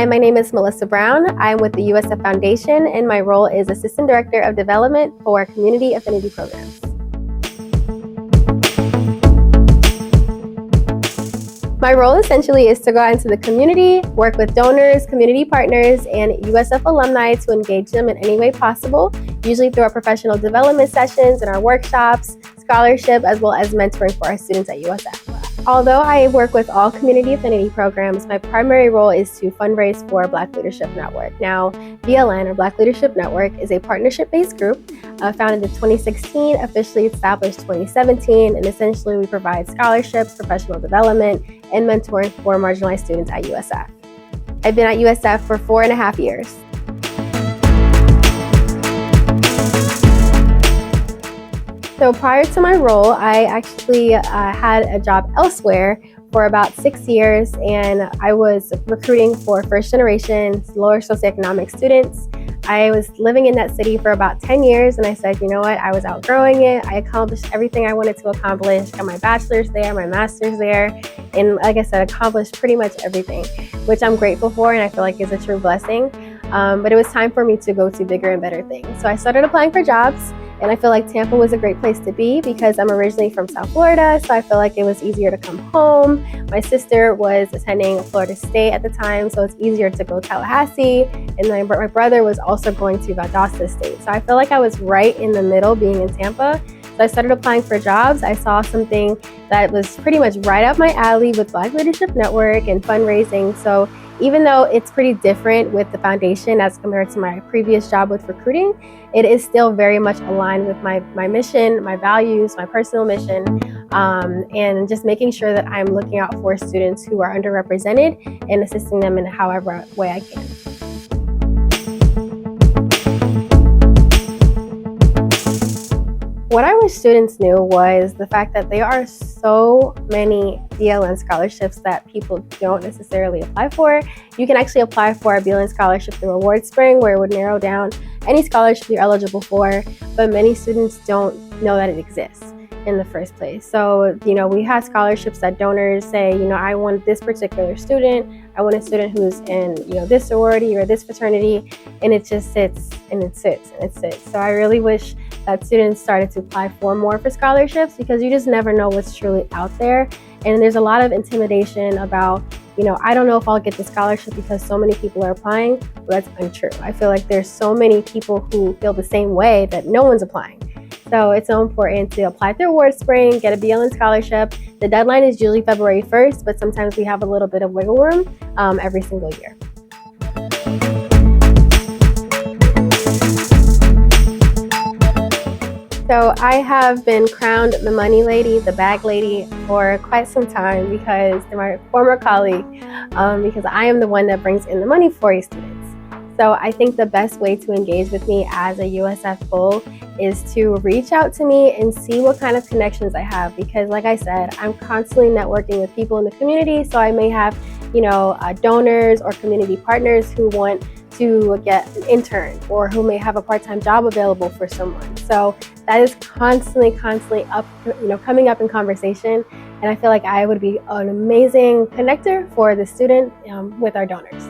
Hi, my name is Melissa Brown. I'm with the USF Foundation, and my role is Assistant Director of Development for Community Affinity Programs. My role essentially is to go out into the community, work with donors, community partners, and USF alumni to engage them in any way possible, usually through our professional development sessions and our workshops, scholarship, as well as mentoring for our students at USF. Although I work with all community affinity programs, my primary role is to fundraise for Black Leadership Network. Now, BLN, or Black Leadership Network, is a partnership-based group founded in 2016, officially established 2017, and essentially we provide scholarships, professional development, and mentoring for marginalized students at USF. I've been at USF for 4.5 years. So prior to my role, I actually had a job elsewhere for about 6 years, and I was recruiting for first-generation lower socioeconomic students. I was living in that city for about 10 years, and I said, you know what, I was outgrowing it. I accomplished everything I wanted to accomplish, got my bachelor's there, my master's there, and like I said, accomplished pretty much everything, which I'm grateful for and I feel like is a true blessing. But it was time for me to go to bigger and better things. So I started applying for jobs, and I feel like Tampa was a great place to be because I'm originally from South Florida, so I feel like it was easier to come home. My sister was attending Florida State at the time, so it's easier to go to Tallahassee, and then my brother was also going to Valdosta State. So I feel like I was right in the middle being in Tampa. So I started applying for jobs. I saw something that was pretty much right up my alley with Black Leadership Network and fundraising. So even though it's pretty different with the foundation as compared to my previous job with recruiting, it is still very much aligned with my mission, my values, my personal mission, and just making sure that I'm looking out for students who are underrepresented and assisting them in however way I can. What I wish students knew was the fact that there are so many BLN scholarships that people don't necessarily apply for. You can actually apply for a BLN scholarship through Award Spring, where it would narrow down any scholarship you're eligible for, but many students don't know that it exists in the first place. So, we have scholarships that donors say, I want this particular student, I want a student who's in, this sorority or this fraternity, and it just sits and it sits and it sits. So I really wish that students started to apply for more for scholarships because you just never know what's truly out there. And there's a lot of intimidation about, I don't know if I'll get the scholarship because so many people are applying. Well, that's untrue. I feel like there's so many people who feel the same way that no one's applying. So it's so important to apply through Award Spring, get a BLN scholarship. The deadline is usually February 1st, but sometimes we have a little bit of wiggle room every single year. So I have been crowned the money lady, the bag lady for quite some time because they're my former colleague, because I am the one that brings in the money for you students. So I think the best way to engage with me as a USF Bull is to reach out to me and see what kind of connections I have, because like I said, I'm constantly networking with people in the community. So I may have, donors or community partners who want to get an intern or who may have a part-time job available for someone. So that is constantly up, coming up in conversation. And I feel like I would be an amazing connector for the student with our donors.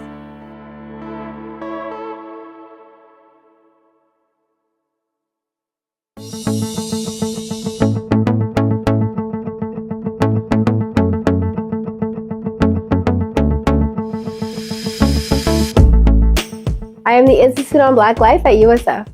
I am the Institute on Black Life at USF.